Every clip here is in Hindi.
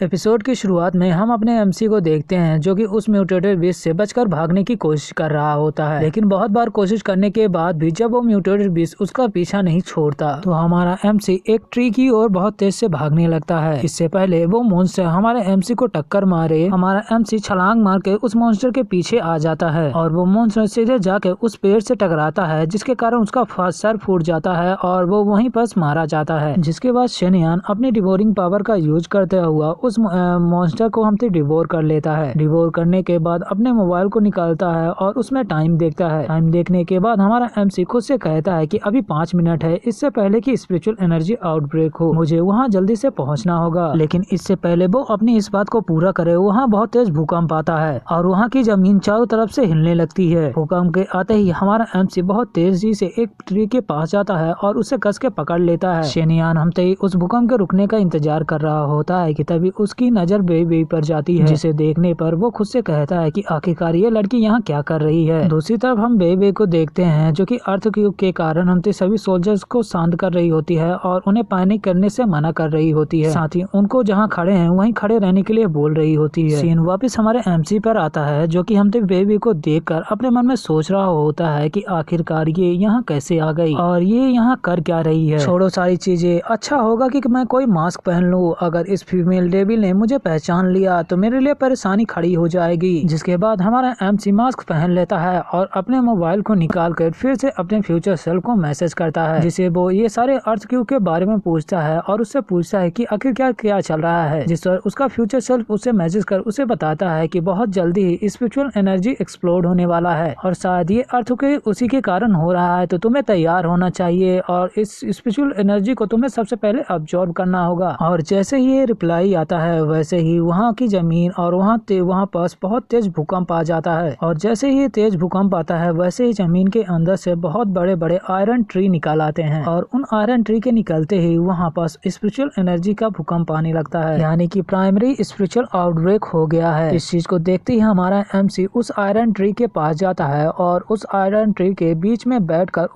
एपिसोड की शुरुआत में हम अपने एमसी को देखते हैं जो कि उस म्यूटेटेड बीस्ट से बचकर भागने की कोशिश कर रहा होता है, लेकिन बहुत बार कोशिश करने के बाद भी जब वो म्यूटेटेड बीस्ट उसका पीछा नहीं छोड़ता तो हमारा एमसी एक ट्री की ओर बहुत तेज से भागने लगता है। इससे पहले वो मॉन्स्टर हमारे एमसी को टक्कर मारे, हमारा एमसी छलांग मार के उस मॉन्स्टर के पीछे आ जाता है और वो मॉन्स्टर सीधे जाके उस पेड़ से टकराता है, जिसके कारण उसका सर फूट जाता है और वो वहीं पर मारा जाता है। जिसके बाद शेनियान अपनी डिवोरिंग पावर का यूज करते हुआ उस मॉन्स्टर को हमसे डिवोर कर लेता है। डिवोर करने के बाद अपने मोबाइल को निकालता है और उसमें टाइम देखता है। टाइम देखने के बाद हमारा एमसी खुद से कहता है कि अभी 5 मिनट है, इससे पहले कि स्पिरिचुअल एनर्जी आउटब्रेक हो, मुझे वहाँ जल्दी से पहुँचना होगा। लेकिन इससे पहले वो अपनी इस बात को पूरा करे, वहाँ बहुत तेज भूकंप आता है और वहाँ की जमीन चारों तरफ से हिलने लगती है। भूकंप के आते ही हमारा एमसी बहुत तेजी से एक ट्री के पास जाता है और उसे कस के पकड़ लेता है। शेनियान हमसे उस भूकंप के रुकने का इंतजार कर रहा होता है कि तभी उसकी नजर बेबी पर जाती है, जिसे देखने पर वो खुद से कहता है कि आखिरकार ये लड़की यहाँ क्या कर रही है। दूसरी तरफ हम बेबी को देखते हैं जो कि अर्थक्वेक के कारण हमसे सभी सोल्जर्स को शांत कर रही होती है और उन्हें पैनिक करने से मना कर रही होती है। साथ ही उनको जहाँ खड़े हैं वहीं खड़े रहने के लिए बोल रही होती है। सीन वापस हमारे एमसी पर आता है जो कि हमसे बेबी को देखकर अपने मन में सोच रहा होता है कि आखिरकार ये यहाँ कैसे आ गई और ये यहाँ कर क्या रही है। छोड़ो सारी चीजें, अच्छा होगा कि मैं कोई मास्क पहन लूं। अगर इस फीमेल डेविल ने मुझे पहचान लिया तो मेरे लिए परेशानी खड़ी हो जाएगी। जिसके बाद हमारा एमसी मास्क पहन लेता है और अपने मोबाइल को निकाल कर फिर से अपने फ्यूचर सेल्फ को मैसेज करता है, जिसे वो ये सारे अर्थक्वेक के बारे में पूछता है और उससे पूछता है कि आखिर क्या क्या चल रहा है। जिस पर उसका फ्यूचर सेल्फ उसे मैसेज कर उसे बताता है कि बहुत जल्दी ही स्पिरिचुअल एनर्जी एक्सप्लोड होने वाला है और शायद ये अर्थक्वेक उसी के कारण हो रहा है, तो तुम्हें तैयार होना चाहिए और इस स्पिरिचुअल एनर्जी को तुम्हें सबसे पहले अब्सॉर्ब करना होगा। और जैसे ही ये रिप्लाई आता है वैसे ही वहाँ की जमीन और वहाँ पास बहुत तेज भूकंप आ जाता है और जैसे ही तेज भूकंप आता है वैसे ही जमीन के अंदर से बहुत बड़े बड़े आयरन ट्री निकल आते हैं और उन आयरन ट्री के निकलते ही वहाँ पास स्पिरिचुअल एनर्जी का भूकंप आने लगता है, यानी कि प्राइमरी स्पिरिचुअल आउटब्रेक हो गया है। इस चीज को देखते ही हमारा एमसी उस आयरन ट्री के पास जाता है और उस आयरन ट्री के बीच में बैठकर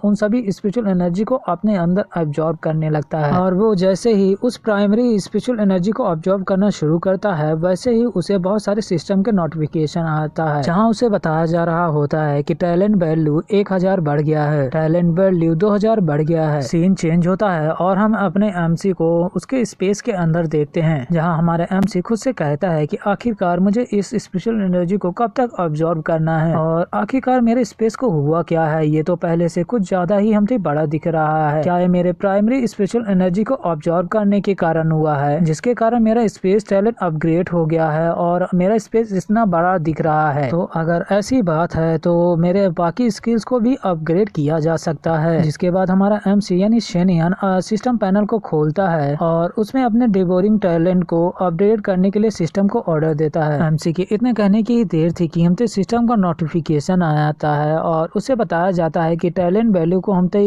उन सभी स्पिरिचुअल एनर्जी को अपने अंदर अब्सॉर्ब करने लगता है। और वो जैसे ही उस प्राइमरी स्पिरिचुअल एनर्जी को अब्सॉर्ब करना शुरू करता है वैसे ही उसे बहुत सारे सिस्टम के नोटिफिकेशन आता है, जहाँ उसे बताया जा रहा होता है कि टैलेंट वैल्यू 1000 बढ़ गया है, टैलेंट वैल्यू 2000 बढ़ गया है। सीन चेंज होता है और हम अपने एमसी को उसके स्पेस के अंदर देखते हैं, जहाँ हमारा एमसी खुद से कहता है कि आखिरकार मुझे इस स्पिरिचुअल एनर्जी को कब तक अब्सॉर्ब करना है और आखिरकार मेरे स्पेस को हुआ क्या है, ये तो पहले से कुछ ज्यादा ही हमसे बड़ा दिख रहा है। क्या ये मेरे प्राइमरी स्पिरिचुअल एनर्जी को अब्सॉर्ब करने के कारण हुआ है, जिसके कारण मेरा स्पेस टैलेंट अपग्रेड हो गया है और मेरा स्पेस इतना बड़ा दिख रहा है। तो अगर ऐसी बात है तो मेरे बाकी स्किल्स को भी अपग्रेड किया जा सकता है। जिसके बाद हमारा एमसी यानी शेनियन सिस्टम पैनल को खोलता है और उसमें अपने डिवोरिंग टैलेंट को अपडेट करने के लिए सिस्टम को ऑर्डर देता है। एमसी के इतने कहने की ही देर थी कि हमसे सिस्टम का नोटिफिकेशन आता है और उसे बताया जाता है कि टैलेंट वैल्यू को हमसे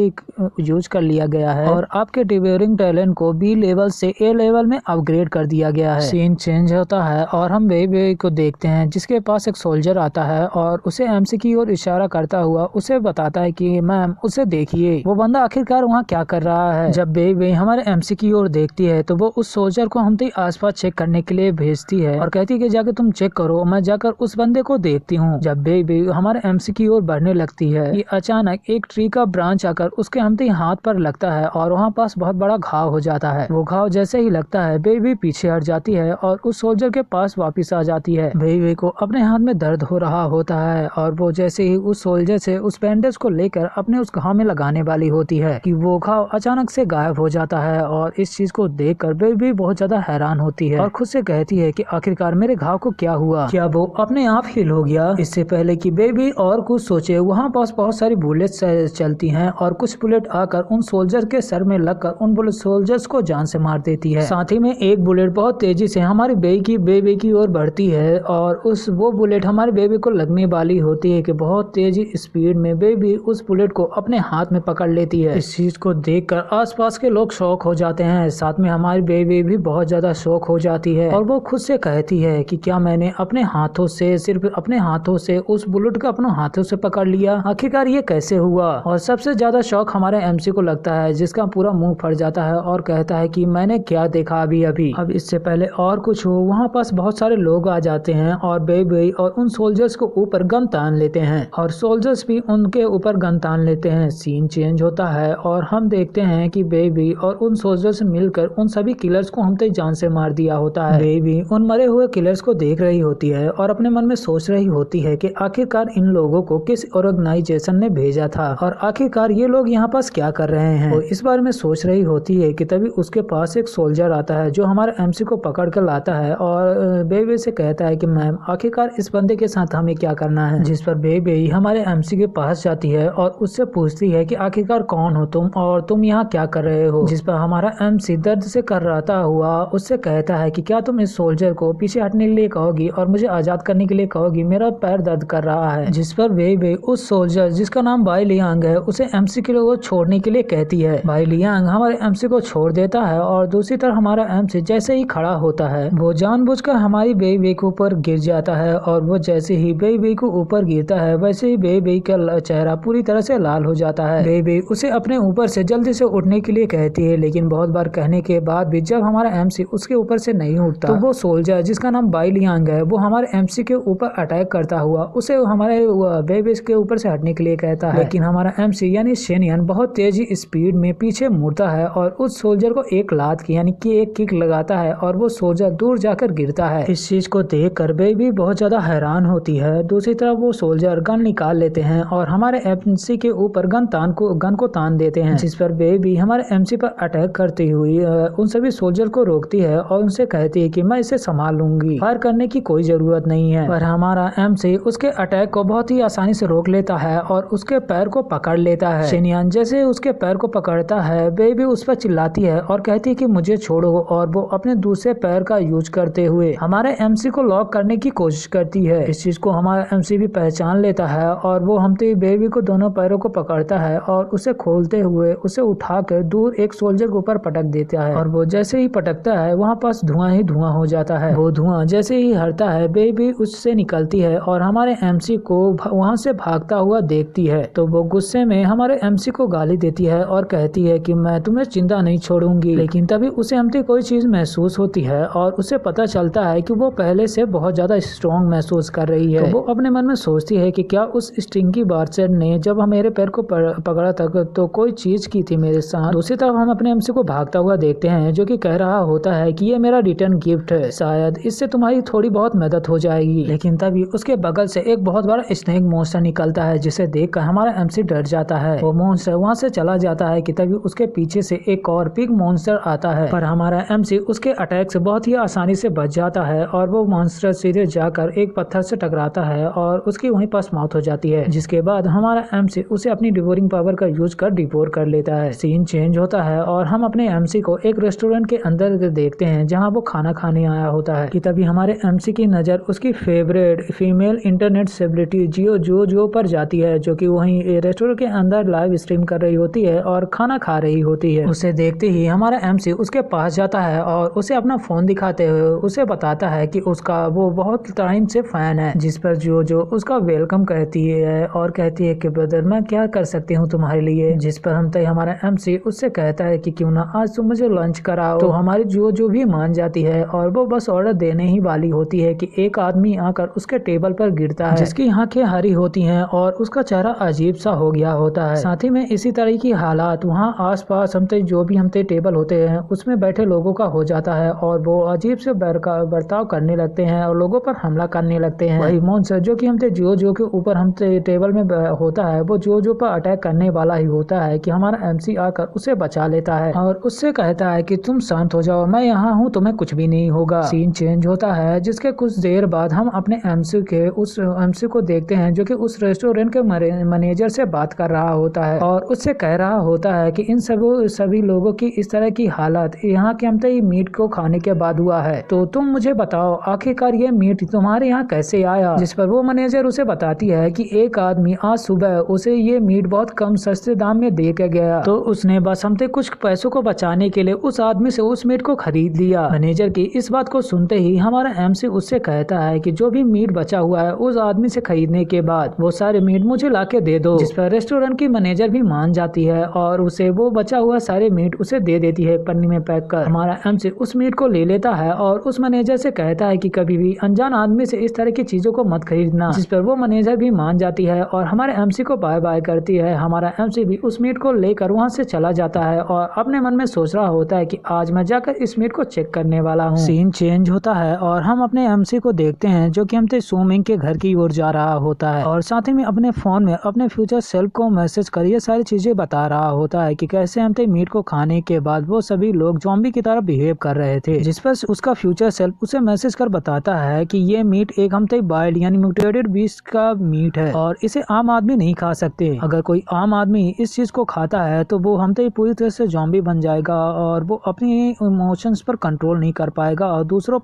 यूज कर लिया गया है और आपके डिवोरिंग टैलेंट को बी लेवल से ए लेवल में अपग्रेड कर दिया गया है। सीन चेंज होता है और हम बेबी को देखते हैं जिसके पास एक सोल्जर आता है और उसे एमसी की ओर इशारा करता हुआ उसे बताता है कि मैम उसे देखिए, वो बंदा आखिरकार वहाँ क्या कर रहा है। जब बेबी हमारे एमसी की ओर देखती है तो वो उस सोल्जर को हमसे आसपास चेक करने के लिए भेजती है और कहती है कि जाकर तुम चेक करो, मैं जाकर उस बंदे को देखती हूँ। जब बेबी हमारे एमसी की ओर बढ़ने लगती है कि अचानक एक ट्री का ब्रांच आकर उसके हमसे हाथ पर लगता है और वहाँ पास बहुत बड़ा घाव हो जाता है। वो घाव जैसे ही लगता है बेबी पीछे हट जाती है और उस सोल्जर के पास वापस आ जाती है। बेबी को अपने हाथ में दर्द हो रहा होता है और वो जैसे ही उस सोल्जर से उस बैंडेज को लेकर अपने उस घाव में लगाने वाली होती है कि वो घाव अचानक से गायब हो जाता है और इस चीज को देखकर बेबी बहुत ज्यादा हैरान होती है और खुद से कहती है कि आखिरकार मेरे घाव को क्या हुआ, क्या वो अपने आप हील हो गया। इससे पहले कि बेबी और कुछ सोचे वहाँ पास बहुत सारी बुलेट चलती हैं और कुछ बुलेट आकर उन सोल्जर के सर में लगकर उन बुलेट सोल्जर्स को जान से मार देती है। साथ ही में एक बुलेट बहुत तेजी से हमारी बेबी की ओर बढ़ती है और वो बुलेट हमारे बेबी को लगने वाली होती है कि बहुत तेजी स्पीड में बेबी उस बुलेट को अपने हाथ में पकड़ लेती है। इस चीज को देखकर आसपास के लोग शॉक हो जाते हैं, साथ में हमारी बेबी भी बहुत ज्यादा शॉक हो जाती है और वो खुद से कहती है कि क्या मैंने अपने हाथों से सिर्फ अपने हाथों से उस बुलेट को अपने हाथों से पकड़ लिया, आखिरकार ये कैसे हुआ। और सबसे ज्यादा शौक हमारे एमसी को लगता है जिसका पूरा मुंह फट जाता है और कहता है कि मैंने क्या देखा अभी अब इससे पहले और कुछ हो, वहाँ पास बहुत सारे लोग आ जाते हैं और बेबी और उन सोल्जर्स को ऊपर गन तान लेते हैं और सोल्जर्स भी उनके ऊपर गन तान लेते हैं। सीन चेंज होता है और हम देखते हैं कि बेबी और उन सोल्जर्स मिलकर उन सभी किलर्स को हमते जान से मार दिया होता है। बेबी उन मरे हुए किलर्स को देख रही होती है और अपने मन में सोच रही होती है कि आखिरकार इन लोगों को किस ऑर्गेनाइजेशन ने भेजा था और आखिरकार ये लोग यहाँ पास क्या कर रहे हैं। वो इस बारे में सोच रही होती है कि तभी उसके पास एक सोल्जर आता है जो हमारे एमसी को पकड़ कर लाता है और बेबी से कहता है कि मैम आखिरकार इस बंदे के साथ हमें क्या करना है। जिस पर बेबी हमारे एमसी के पास जाती है और उससे पूछती है कि आखिरकार कौन हो तुम और तुम यहाँ क्या कर रहे हो। जिस पर हमारा एमसी दर्द से कर्राता हुआ उससे कहता है कि क्या तुम इस सोल्जर को पीछे हटने के लिए कहोगी और मुझे आजाद करने के लिए कहोगी, मेरा पैर दर्द कर रहा है। जिस पर बेबी उस सोल्जर जिसका नाम बाई लियांग है उसे एमसी के लिए छोड़ने के लिए कहती है। बाई लियांग हमारे एमसी को छोड़ देता है और दूसरी तरफ हमारा एमसी जैसे ही खड़ा होता है वो जानबूझकर हमारी बेबी के ऊपर गिर जाता है और वो जैसे ही बेबी को ऊपर गिरता है वैसे ही बेबी का चेहरा पूरी तरह से लाल हो जाता है। बेबी उसे अपने ऊपर से जल्दी से उठने के लिए कहती है लेकिन बहुत बार कहने के बाद भी जब हमारा एमसी उसके ऊपर से नहीं उठता तो वो सोल्जर जिसका नाम बाई लियांग है वो हमारे एमसी के ऊपर अटैक करता हुआ उसे हमारे बेबी के ऊपर से हटने के लिए कहता है। लेकिन हमारा एमसी यानी शेनियन बहुत तेजी स्पीड में पीछे मुड़ता है और उस सोल्जर को एक लात की यानी कि एक किक लगाता है और वो सोल्जर दूर जाकर गिरता है। इस चीज को देख कर बेबी बहुत ज्यादा हैरान होती है। दूसरी तरफ वो सोल्जर गन निकाल लेते हैं और हमारे एमसी के ऊपर गन को तान देते हैं। जिस पर बेबी हमारे एमसी पर अटैक करती हुई उन सभी सोल्जर को रोकती है और उनसे कहती है कि मैं इसे संभाल लूंगी, फायर करने की कोई जरूरत नहीं है। पर हमारा एमसी उसके अटैक को बहुत ही आसानी से रोक लेता है और उसके पैर को पकड़ लेता है। शेनियन जैसे उसके पैर को पकड़ता है बेबी उस पर चिल्लाती है और कहती है कि मुझे छोड़ो और वो अपने दूसरे पैर का यूज करते हुए हमारे एमसी को लॉक करने की कोशिश करती है। इस चीज को हमारा एमसी भी पहचान लेता है और वो हमते बेबी को दोनों पैरों को पकड़ता है और उसे खोलते हुए उसे उठाकर दूर एक सोल्जर के ऊपर पटक देता है और वो जैसे ही पटकता है वहाँ पास धुआं ही धुआं हो जाता है। वो धुआं जैसे ही हटता है बेबी उससे निकलती है और हमारे एमसी को वहाँ से भागता हुआ देखती है तो वो गुस्से में हमारे एमसी को गाली देती है और कहती है कि मैं तुम्हें जिंदा नहीं छोड़ूंगी। लेकिन तभी उसे हमसे कोई चीज महसूस होती है और उसे पता चलता है कि वो पहले से बहुत ज्यादा स्ट्रॉन्ग महसूस कर रही है। तो वो अपने मन में सोचती है कि क्या उस स्टिंकी बार्चर ने जब हम मेरे पैर को पकड़ा था तो कोई चीज की थी मेरे साथ। दूसरी तरफ हम अपने एमसी को भागता हुआ देखते हैं जो कि कह रहा होता है कि ये मेरा रिटर्न गिफ्ट है, शायद इससे तुम्हारी थोड़ी बहुत मदद हो जाएगी। लेकिन तभी उसके बगल से एक बहुत बड़ा स्नेक मॉन्स्टर निकलता है जिसे देखकर हमारा एमसी डर जाता है। वो मॉन्स्टर वहाँ से चला जाता है कि तभी उसके पीछे से एक और पिग मॉन्स्टर आता है पर हमारा एमसी उसके अटैक से बहुत ही आसानी से बच जाता है और वो मॉन्स्टर सीधे जाकर एक पत्थर से टकराता है और उसकी वहीं पास मौत हो जाती है। जिसके बाद हमारा एमसी उसे अपनी डिवोरिंग पावर का यूज कर डिवोर कर लेता है। सीन चेंज होता है और हम अपने एमसी को एक रेस्टोरेंट के अंदर देखते हैं जहाँ वो खाना खाने आया होता है कि तभी हमारे एमसी की नजर उसकी फेवरेट फीमेल इंटरनेट सेलिब्रिटी जो पर जाती है जो कि वहीं रेस्टोरेंट के अंदर लाइव स्ट्रीम कर रही होती है और खाना खा रही होती है। उसे देखते ही हमारा एमसी उसके पास जाता है और उसे अपना फोन दिखाते हुए उसे बताता है कि उसका वो बहुत टाइम से फैन है। जिस पर जो उसका वेलकम कहती है और कहती है कि ब्रदर मैं क्या कर सकती हूँ तुम्हारे लिए। जिस पर हमारा एमसी उससे कहता है कि क्यों ना आज तुम मुझे लंच कराओ। तो हमारी जो भी मान जाती है और वो बस ऑर्डर देने ही वाली होती है कि एक आदमी आकर उसके टेबल पर गिरता है जिसकी आंखें हरी होती हैं और उसका चेहरा अजीब सा हो गया होता है। साथ ही में इसी तरह की हालात वहाँ आसपास जो भी टेबल होते हैं उसमें बैठे लोगों का हो जाता है और वो अजीब से बर्ताव करने लगते हैं और लोगों पर हमला करने लगते हैं। वही मॉन्स्टर जो कि जो के ऊपर टेबल में होता है वो जो पर अटैक करने वाला ही होता है कि हमारा एमसी आकर उसे बचा लेता है और उससे कहता है कि तुम शांत हो जाओ, मैं यहाँ हूँ, तुम्हें कुछ भी नहीं होगा। सीन चेंज होता है जिसके कुछ देर बाद हम अपने एमसी को देखते हैं जो कि उस रेस्टोरेंट के मैनेजर से बात कर रहा होता है और उससे कह रहा होता है कि इन सभी लोगों की इस तरह की हालत यहाँ के हमते मीट को खाने के बाद हुआ है, तो तुम मुझे बताओ आखिरकार ये मीट तुम्हारे यहाँ कैसे आया। जिस पर वो मैनेजर उसे बताती है कि एक आदमी आज सुबह उसे ये मीट बहुत कम सस्ते दाम में दे के गया, तो उसने बस हमसे कुछ पैसों को बचाने के लिए उस आदमी से उस मीट को खरीद लिया। मैनेजर की इस बात को सुनते ही हमारा एमसी उससे कहता है कि जो भी मीट बचा हुआ है उस आदमी से खरीदने के बाद वो सारे मीट मुझे लाके दे दो। जिस पर रेस्टोरेंट की मैनेजर भी मान जाती है और उसे वो बचा हुआ सारे मीट उसे दे देती है पन्नी में पैक कर। हमारा एमसी से उस मीट को ले लेता है और उस मैनेजर से कहता है कि कभी भी अनजान आदमी से इस तरह की चीजों को मत खरीदना, जिस पर वो मैनेजर भी मान जाती है और हमारे एमसी को बाय बाय करती है। हमारा एमसी भी उस मीट को लेकर वहाँ से चला जाता है और अपने मन में सोच रहा होता है कि आज मैं जाकर इस मीट को चेक करने वाला हूँ। सीन चेंज होता है और हम अपने एमसी को देखते हैं जो कि हमसे सोमिंग के घर की ओर जा रहा होता है और साथ ही में अपने फोन में अपने फ्यूचर सेल्फ को मैसेज कर ये सारी चीजें बता रहा होता है कि कैसे हमसे मीट को खाने के बाद वो सभी लोग ज़ॉम्बी की तरह बिहेव कर रहे थे, जिस पर उसका फ्यूचर सेल्फ उसे मैसेज कर बताता है कि ये मीट एक हमसे वाइल्ड यानी म्यूटेटेड बीस्ट का मीट है और इसे आम आदमी नहीं खा सकते। अगर कोई आम आदमी इस चीज को खाता है तो वो हमसे पूरी तरह से ज़ॉम्बी बन जाएगा और वो अपनी इमोशंस पर कंट्रोल नहीं कर पाएगा और दूसरों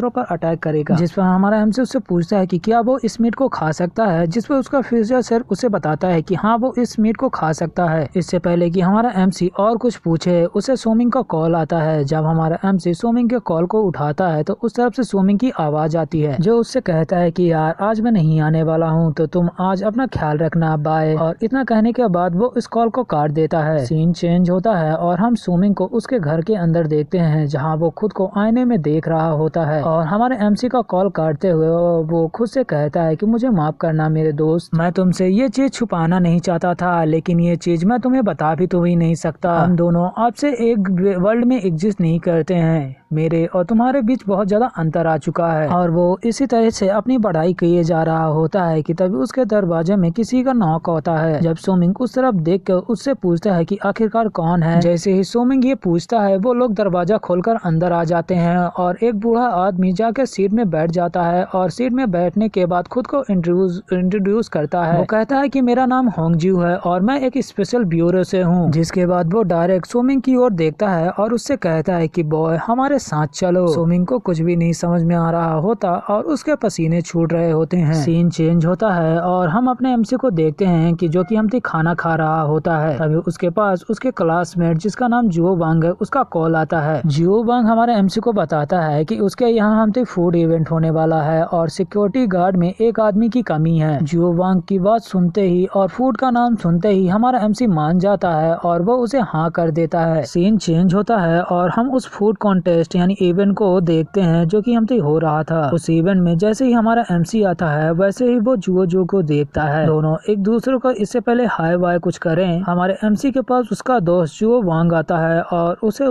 पर अटैक करेगा। जिस पर हमारा एमसी उससे पूछता है कि क्या वो इस मीट को खा सकता है, जिस पर उसका फ्यूचर सेल्फ उसे बताता है कि हाँ वो इस मीट को खा सकता है। इससे पहले कि हमारा एमसी और कुछ पूछे उसे सोमिंग का कॉल आता है। जब हमारा एमसी सोमिंग के कॉल को उठाता है तो उस तरफ से सोमिंग की आवाज आती है जो उससे कहता है कि यार आज मैं नहीं आने वाला हूँ तो तुम आज अपना ख्याल रखना, बाय। और इतना कहने के बाद वो इस कॉल को काट देता है। सीन चेंज होता है और हम सोमिंग को उसके घर के अंदर देखते हैं जहाँ वो खुद को आईने में देख रहा होता है और हमारे एमसी का कॉल काटते हुए वो खुद से कहता है कि मुझे माफ करना मेरे दोस्त, मैं तुमसे ये चीज छुपाना नहीं चाहता था लेकिन ये चीज मैं तुम्हें बता भी तो ही नहीं सकता। हम दोनों आपसे एक वर्ल्ड में एग्जिस्ट नहीं करते हैं, मेरे और तुम्हारे बीच बहुत ज्यादा अंतर आ चुका है। और वो इसी तरह से अपनी पढ़ाई किए जा रहा होता है कि तभी उसके दरवाजे में किसी का नॉक होता है। जब सोमिंग उस तरफ देख कर उससे पूछता है कि आखिरकार कौन है। जैसे ही सोमिंग ये पूछता है वो लोग दरवाजा खोलकर अंदर आ जाते हैं और एक बूढ़ा आदमी जाकर सीट में बैठ जाता है और सीट में बैठने के बाद खुद को इंट्रोड्यूस करता है। वो कहता है कि मेरा नाम होंगजू है और मैं एक स्पेशल ब्यूरो से हूँ। जिसके बाद वो डायरेक्ट सोमिंग की ओर देखता है और उससे कहता है कि बॉय हमारे साथ चलो। सोमिंग को कुछ भी नहीं समझ में आ रहा होता और उसके पसीने छूट रहे होते हैं। सीन चेंज होता है और हम अपने एमसी को देखते हैं कि जो कि हमसे खाना खा रहा होता है। तभी उसके पास उसके क्लासमेट जिसका नाम जियो वांग है उसका कॉल आता है। जियो वांग हमारे एमसी को बताता है कि उसके यहाँ हमसे फूड इवेंट होने वाला है और सिक्योरिटी गार्ड में एक आदमी की कमी है। जियो वांग की बात सुनते ही और फूड का नाम सुनते ही हमारा एमसी मान जाता है और वो उसे हाँ कर देता है। सीन चेंज होता है और हम उस फूड कॉन्टेस्ट यानी इवेंट को देखते हैं जो कि हमसे हो रहा था। उस इवेंट में जैसे ही हमारा एमसी आता है वैसे ही वो जुओ को देखता है। दोनों एक दूसरे को इससे पहले हाय वाय कुछ करें, हमारे एमसी के पास उसका दोस्त जियो वांग आता है और उसे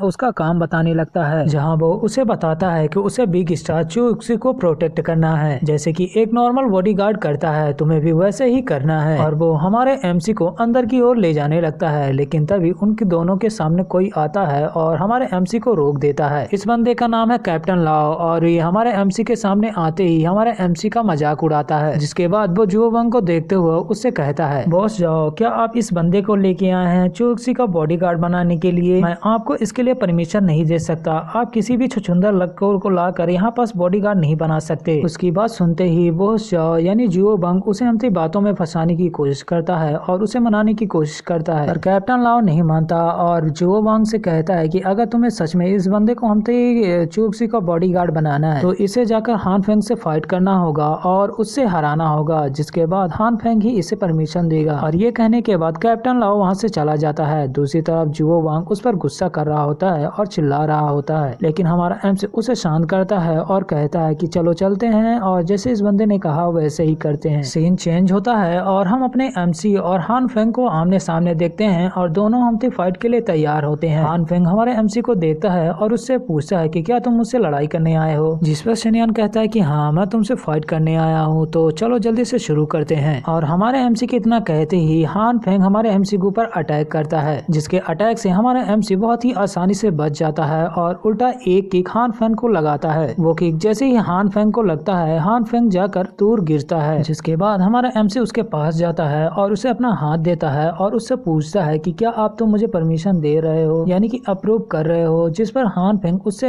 उसका काम बताने लगता है, जहां वो उसे बताता है कि उसे बिग स्टार चूक्सी को प्रोटेक्ट करना है जैसे कि एक नॉर्मल बॉडीगार्ड करता है, तुम्हें भी वैसे ही करना है। और वो हमारे एमसी को अंदर की ओर ले जाने लगता है लेकिन तभी उनके दोनों के सामने कोई आता है और हमारे एमसी को रोक देता है। इस बंदे का नाम है कैप्टन लाओ और ये हमारे एमसी के सामने आते ही हमारे एमसी का मजाक उड़ाता है। जिसके बाद वो जुओ वांग को देखते हुए उससे कहता है, बॉस जाओ, क्या आप इस बंदे को लेके आए हैं चूक्सी का बॉडीगार्ड बनाने के लिए? मैं आपको इसके लिए परमिशन नहीं दे सकता। आप किसी भी छुछुंदर लड़कों को लाकर यहाँ पास बॉडीगार्ड नहीं बना सकते। उसकी बात सुनते ही बॉस जाओ यानी जियो वांग उसे हमसे बातों में फंसाने की कोशिश करता है और उसे मनाने की कोशिश करता है, पर कैप्टन लाओ नहीं मानता और जियो वांग से कहता है कि अगर तुम्हें सच में इस बंदे को हमसे चूक्सी का बॉडीगार्ड बनाना है तो इसे जाकर हान फेंग से फाइट करना होगा और उससे हराना होगा। जिसके बाद हान फेंग ही इसे परमिशन देगा और ये कहने के बाद कैप्टन लाओ वहाँ से चला जाता है। दूसरी तरफ जियो वांग उस पर गुस्सा कर रहा होता है और चिल्ला रहा होता है लेकिन हमारा एमसी उसे शांत करता है और कहता है कि चलो चलते हैं और जैसे इस बंदे ने कहा वैसे ही करते हैं। सीन चेंज होता है और हम अपने एमसी और हान फेंग को आमने सामने देखते हैं और दोनों हमसे फाइट के लिए तैयार होते हैं। हान फेंग हमारे एमसी को देखता है और उससे पूछता है कि क्या तुम मुझसे लड़ाई करने आए हो? जिस पर शनियान कहता है कि हाँ मैं तुमसे फाइट करने आया हूँ, तो चलो जल्दी से शुरू करते हैं। और हमारे एमसी के इतना कहते ही हान फेंग हमारे एमसी के ऊपर अटैक करता है, जिसके अटैक से हमारा एमसी बहुत ही आसानी से बच जाता है और उल्टा एक किक हान फेंग को लगाता है। वो किक जैसे ही हान फेंग को लगता है हान फेंग जाकर दूर गिरता है। जिसके बाद हमारा एमसी उसके पास जाता है और उसे अपना हाथ देता है और उससे पूछता है कि क्या आप तो मुझे परमिशन दे रहे हो यानी कि अप्रूव कर रहे हो? जिस पर हान हान फेंग उससे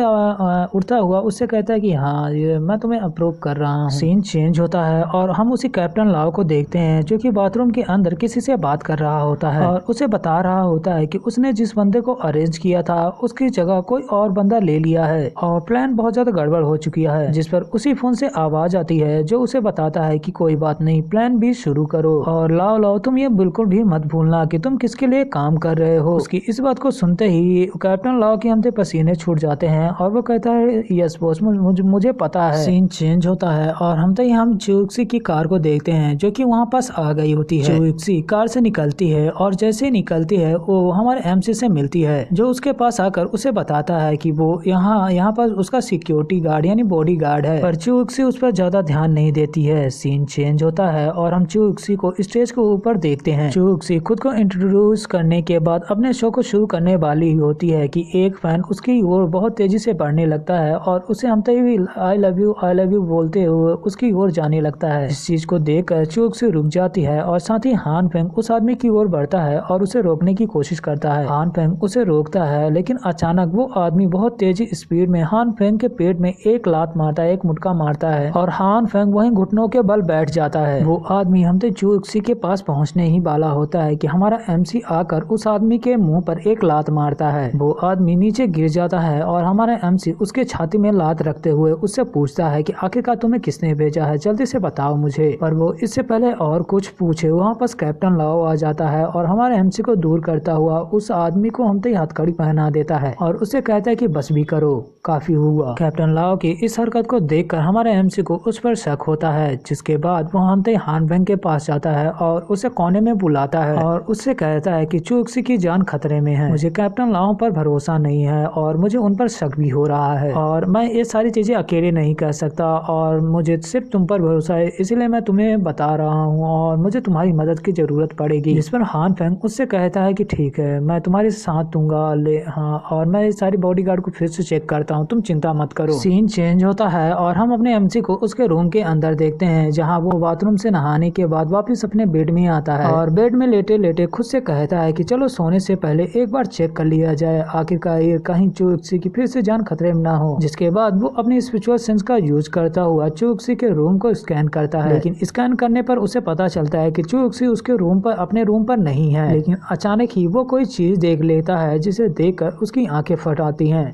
उठता हुआ उससे कहता है कि हाँ ये मैं तुम्हें अप्रूव कर रहा हूँ। सीन चेंज होता है और हम उसी कैप्टन लाओ को देखते हैं जो कि बाथरूम के अंदर किसी से बात कर रहा होता है और उसे बता रहा होता है कि उसने जिस बंदे को अरेंज किया था उसकी जगह कोई और बंदा ले लिया है और प्लान बहुत ज्यादा गड़बड़ हो चुकी है। जिस पर उसी फोन से आवाज आती है जो उसे बताता है कि कोई बात नहीं, प्लान बी शुरू करो और लाओ लाओ तुम ये बिल्कुल भी मत भूलना कि तुम किसके लिए काम कर रहे हो। उसकी इस बात को सुनते ही कैप्टन लाओ के हमसे पसीने छूट जाते हैं और वो कहता है यस बॉस मुझे पता है। सीन चेंज होता है और हम चुक्सी की कार को देखते हैं जो कि वहाँ पास आ गई होती है। चुक्सी कार से निकलती है और जैसे निकलती है वो हमारे एमसी से मिलती है जो उसके पास आकर उसे बताता है कि वो यहाँ पर उसका सिक्योरिटी गार्ड यानी बॉडी गार्ड है, पर चुक्सी उस पर ज्यादा ध्यान नहीं देती है। सीन चेंज होता है और हम चुक्सी को स्टेज के ऊपर देखते हैं। चुक्सी खुद को इंट्रोड्यूस करने के बाद अपने शो को शुरू करने वाली होती है कि एक फैन उसकी ओर बहुत तेजी से बढ़ने लगता है और उसे हम तभी आई लव यू बोलते हुए उसकी ओर जाने लगता है। इस चीज को देखकर चुक्सी रुक जाती है और साथ ही हान फेंग उस आदमी की ओर बढ़ता है और उसे रोकने की कोशिश करता है। हान फेंग उसे रोकता है लेकिन अचानक वो आदमी बहुत तेजी स्पीड में हान फेंग के पेट में एक लात मारता है, एक मुटका मारता है और हान फेंग वहीं घुटनों के बल बैठ जाता है। वो आदमी हमसे चुक्सी के पास पहुंचने ही वाला होता है कि हमारा एमसी आकर उस आदमी के मुंह पर एक लात मारता है। वो आदमी नीचे गिर जाता है और हमारा एमसी उसके छाती में लात रखते हुए उससे पूछता है कि आखिरकार तुम्हें किसने भेजा है, जल्दी से बताओ मुझे। पर वो इससे पहले और कुछ पूछे वहाँ पास कैप्टन लाओ आ जाता है और हमारे एमसी को दूर करता हुआ उस आदमी को हम तक हथकड़ी पहना देता है और उसे कहता है कि बस भी करो, काफी हुआ। कैप्टन लाओ की इस हरकत को देखकर हमारे एमसी को उस पर शक होता है, जिसके बाद वो हम तक हान फेंग के पास जाता है और उसे कोने में बुलाता है और उससे कहता है कि चुक्सी की जान खतरे में है, मुझे कैप्टन लाओ पर भरोसा नहीं है और मुझे उन पर शक भी हो रहा है और मैं ये सारी चीजें अकेले नहीं कर सकता और मुझे सिर्फ तुम पर भरोसा है, इसलिए मैं तुम्हें बता रहा हूँ और मुझे तुम्हारी मदद की जरूरत पड़ेगी। जिस पर हान फेंग उससे कहता है कि ठीक है मैं तुम्हारे साथ दूंगा ले हाँ, और मैं सारी बॉडीगार्ड को फिर से चेक करता हूँ, तुम चिंता मत करो। सीन चेंज होता है और हम अपने एमसी को उसके रूम के अंदर देखते हैं जहाँ वो बाथरूम से नहाने के बाद वापिस अपने बेड में आता है और बेड में लेटे लेटे खुद से कहता है कि चलो सोने से पहले एक बार चेक कर लिया जाए, आखिरकार कहीं चुक्सी की फिर से जान खतरे में ना हो। जिसके बाद वो अपनी स्पिरिचुअल सेंस का यूज करता हुआ चुक्सी के रूम को स्कैन करता है, लेकिन स्कैन करने पर उसे पता चलता है कि चुक्सी उसके रूम पर अपने रूम पर नहीं है। लेकिन अचानक ही वो कोई चीज देख लेता है जिसे देखकर उसकी आंखें फट आती हैं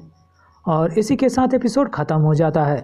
और इसी के साथ एपिसोड खत्म हो जाता है।